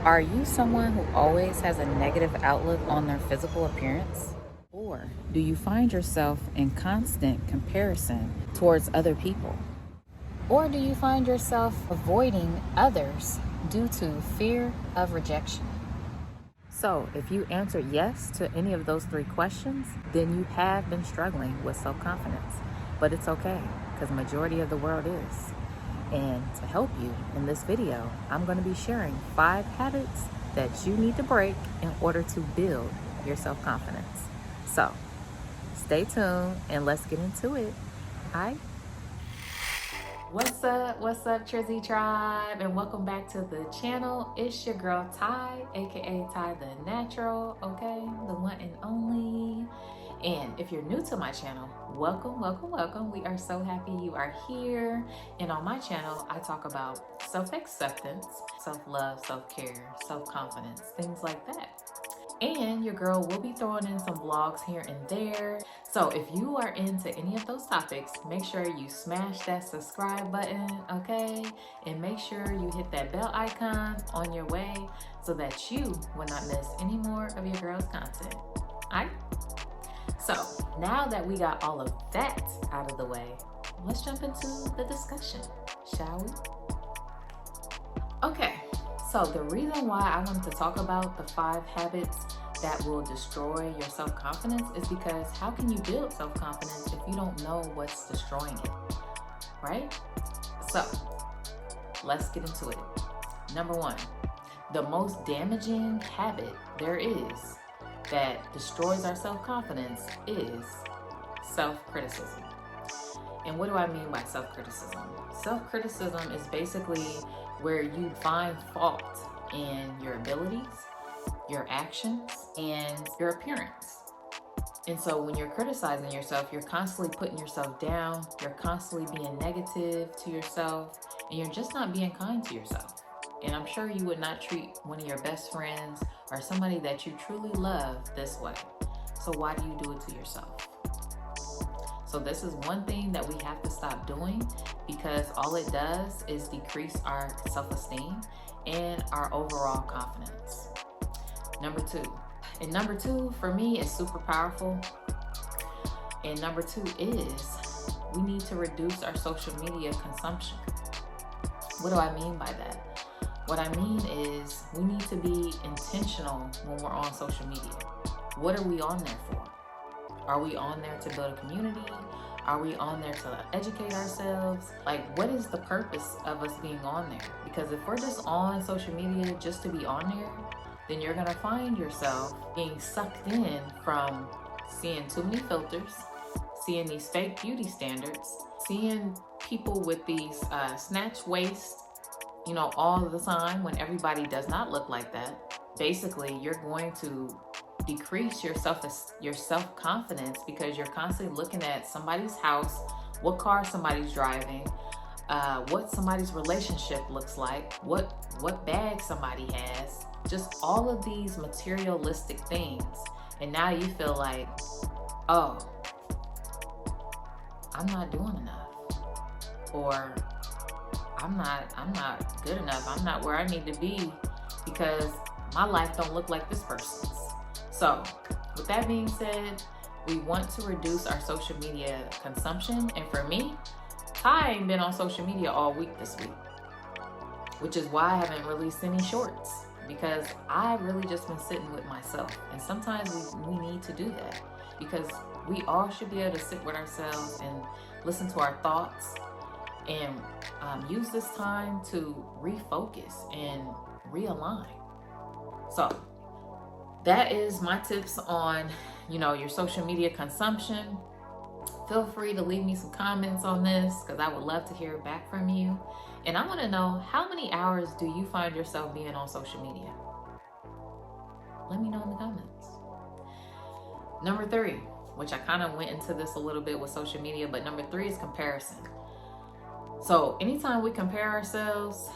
Are you someone who always has a negative outlook on their physical appearance? Or do you find yourself in constant comparison towards other people? Or do you find yourself avoiding others due to fear of rejection? So, if you answered yes to any of those three questions, then you have been struggling with self-confidence. But it's okay, because majority of the world is. And to help you in this video, I'm going to be sharing 5 habits that you need to break in order to build your self-confidence. So, stay tuned and let's get into it. Hi. What's up, Trizzy Tribe, and welcome back to the channel. It's your girl Ty, aka Ty the Natural, okay, the one and only. And if you're new to my channel, welcome. We are so happy you are here. And on my channel, I talk about self-acceptance, self-love, self-care, self-confidence, things like that. And your girl will be throwing in some vlogs here and there. So if you are into any of those topics, make sure you smash that subscribe button, okay? And make sure you hit that bell icon on your way so that you will not miss any more of your girl's content. All right? So now that we got all of that out of the way, let's jump into the discussion, shall we? Okay. So the reason why I wanted to talk about the 5 habits that will destroy your self-confidence is because how can you build self-confidence if you don't know what's destroying it, right? So let's get into it. Number 1, the most damaging habit there is that destroys our self-confidence is self-criticism. And what do I mean by self-criticism? Self-criticism is basically where you find fault in your abilities, your actions, and your appearance. And so when you're criticizing yourself, you're constantly putting yourself down, you're constantly being negative to yourself, and you're just not being kind to yourself. And I'm sure you would not treat one of your best friends or somebody that you truly love this way. So why do you do it to yourself? So this is one thing that we have to stop doing, because all it does is decrease our self-esteem and our overall confidence. Number 2 for me is super powerful. And number 2 is we need to reduce our social media consumption. What do I mean by that? What I mean is we need to be intentional when we're on social media. What are we on there for? Are we on there to build a community? Are we on there to educate ourselves? Like, what is the purpose of us being on there? Because if we're just on social media just to be on there, then you're gonna find yourself being sucked in from seeing too many filters, seeing these fake beauty standards, seeing people with these snatch waists, all the time when everybody does not look like that. Basically, you're going to decrease your self-confidence because you're constantly looking at somebody's house, what car somebody's driving, what somebody's relationship looks like, what bag somebody has, just all of these materialistic things. And now you feel like, oh, I'm not doing enough, or I'm not good enough. I'm not where I need to be because my life don't look like this person's. So with that being said, we want to reduce our social media consumption. And for me, I ain't been on social media all week this week, which is why I haven't released any shorts, because I've really just been sitting with myself. And sometimes we need to do that, because we all should be able to sit with ourselves and listen to our thoughts and use this time to refocus and realign. So that is my tips on, your social media consumption. Feel free to leave me some comments on this, because I would love to hear back from you. And I want to know, how many hours do you find yourself being on social media? Let me know in the comments. Number 3, which I kind of went into this a little bit with social media, but number 3 is comparison. So anytime we compare ourselves,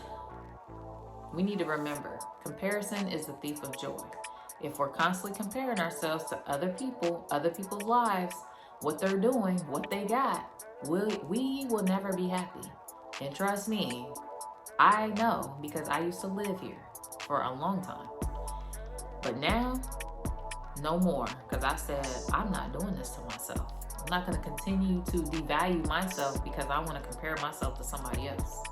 we need to remember, comparison is the thief of joy. If we're constantly comparing ourselves to other people, other people's lives, what they're doing, what they got, we will never be happy. And trust me, I know, because I used to live here. for a long time. But now, no more, because I said, I'm not doing this to myself. I'm not going to continue to devalue myself because I want to compare myself to somebody else.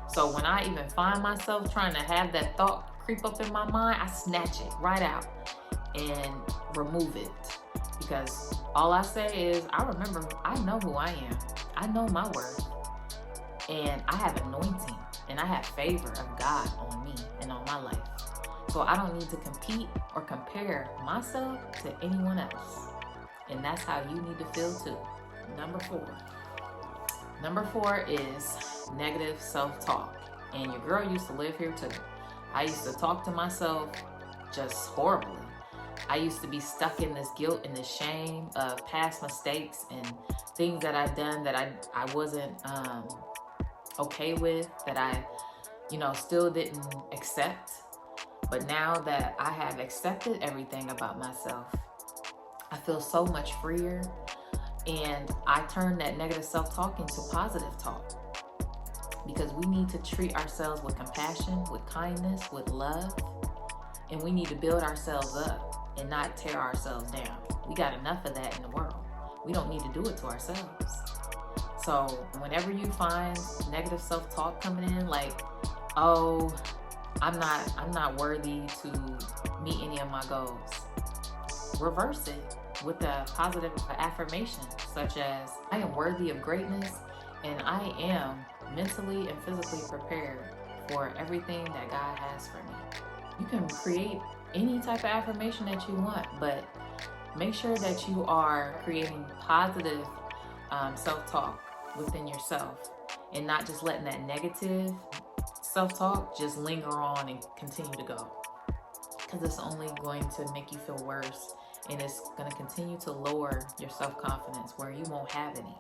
So when I even find myself trying to have that thought creep up in my mind, I snatch it right out and remove it. Because all I say is, I remember, I know who I am. I know my worth. And I have anointing and I have favor of God on me and on my life. So I don't need to compete or compare myself to anyone else. And that's how you need to feel too. Number four is negative self-talk. And your girl used to live here too. I used to talk to myself just horribly. I used to be stuck in this guilt and this shame of past mistakes and things that I've done that I wasn't okay with, that I, still didn't accept. But now that I have accepted everything about myself, I feel so much freer, and I turn that negative self-talk into positive talk, because we need to treat ourselves with compassion, with kindness, with love, and we need to build ourselves up and not tear ourselves down. We got enough of that in the world. We don't need to do it to ourselves. So whenever you find negative self-talk coming in, like, oh, I'm not worthy to meet any of my goals, reverse it with a positive affirmation, such as, I am worthy of greatness and I am mentally and physically prepared for everything that God has for me. You can create any type of affirmation that you want, but make sure that you are creating positive self-talk within yourself and not just letting that negative self-talk just linger on and continue to go, because it's only going to make you feel worse, and it's going to continue to lower your self-confidence where you won't have any.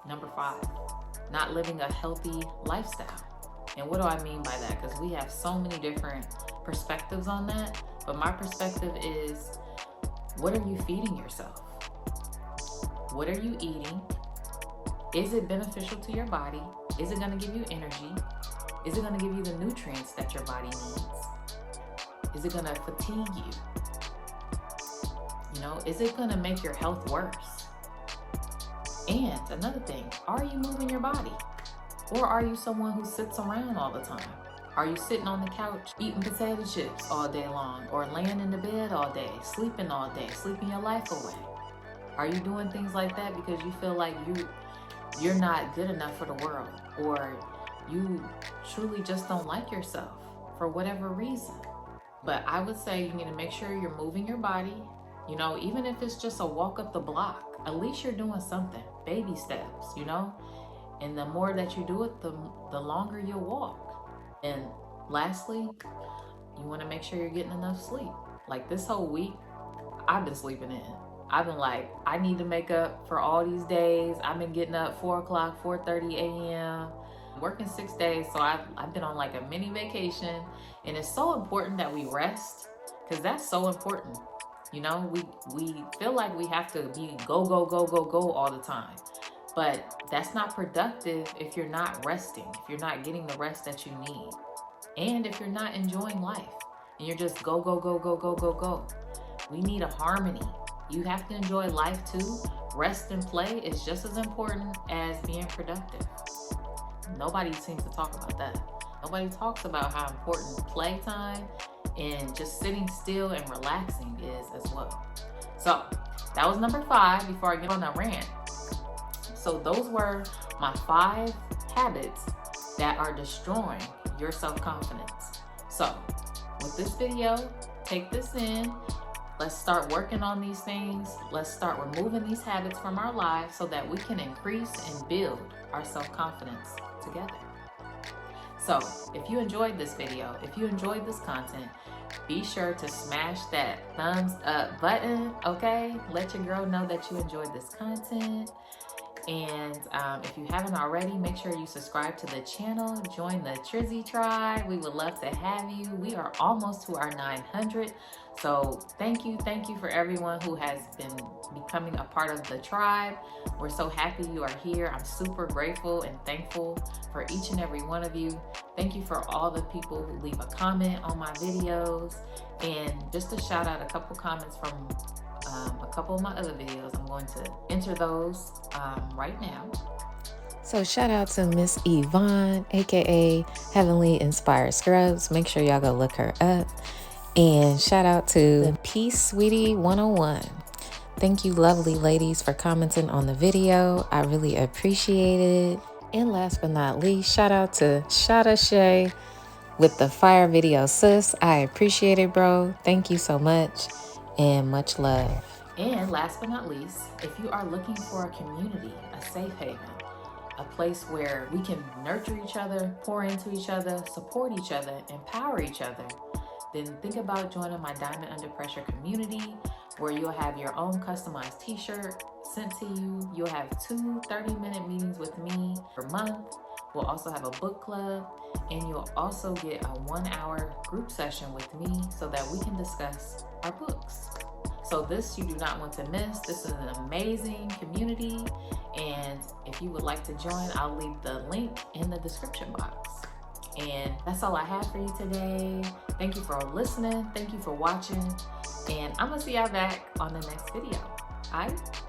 Number 5, not living a healthy lifestyle. And what do I mean by that? Because we have so many different perspectives on that, but my perspective is, what are you feeding yourself? What are you eating? Is it beneficial to your body? Is it going to give you energy? Is it going to give you the nutrients that your body needs? Is it going to fatigue you? Is it going to make your health worse? And another thing, are you moving your body? Or are you someone who sits around all the time? Are you sitting on the couch eating potato chips all day long, or laying in the bed all day, sleeping your life away? Are you doing things like that because you feel like you're not good enough for the world, or you truly just don't like yourself for whatever reason? But I would say you need to make sure you're moving your body, even if it's just a walk up the block. At least you're doing something, baby steps, and the more that you do it, the longer you'll walk. And lastly, you want to make sure you're getting enough sleep. Like this whole week, I've been sleeping in. I've been like, I need to make up for all these days. I've been getting up 4 o'clock, 4:30 a.m., working 6 days. So I've been on like a mini vacation. And it's so important that we rest, because that's so important. We feel like we have to be go all the time. But that's not productive if you're not resting, if you're not getting the rest that you need, and if you're not enjoying life and you're just go. We need a harmony. You have to enjoy life too. Rest and play is just as important as being productive. Nobody seems to talk about that. Nobody talks about how important playtime and just sitting still and relaxing is as well. So that was number 5 before I get on a rant. So those were my 5 habits that are destroying your self-confidence. So with this video, take this in. Let's start working on these things. Let's start removing these habits from our lives so that we can increase and build our self-confidence together. So if you enjoyed this video, if you enjoyed this content, be sure to smash that thumbs up button, okay? Let your girl know that you enjoyed this content. And if you haven't already, make sure you subscribe to the channel. Join the Trizzy tribe. We would love to have you. We are almost to our 900. So thank you for everyone who has been becoming a part of the tribe. We're so happy you are here. I'm super grateful and thankful for each and every one of you. Thank you for all the people who leave a comment on my videos. And just to shout out a couple comments from a couple of my other videos. I'm going to enter those right now. So shout out to Miss Yvonne, aka Heavenly Inspired Scrubs. Make sure y'all go look her up. And shout out to the Peace Sweetie 101. Thank you, lovely ladies, for commenting on the video. I really appreciate it. And last but not least, shout out to Shada Shay with the fire video, sis. I appreciate it, bro. Thank you so much. And much love. And last but not least, if you are looking for a community, a safe haven, a place where we can nurture each other, pour into each other, support each other, empower each other, then think about joining my Diamond Under Pressure community, where you'll have your own customized t-shirt sent to you. You'll have 2 30-minute meetings with me per month. We'll also have a book club, and you'll also get a 1-hour group session with me so that we can discuss our books. So this you do not want to miss. This is an amazing community, and if you would like to join, I'll leave the link in the description box. And that's all I have for you today. Thank you for listening. Thank you for watching, and I'm gonna see y'all back on the next video. All right?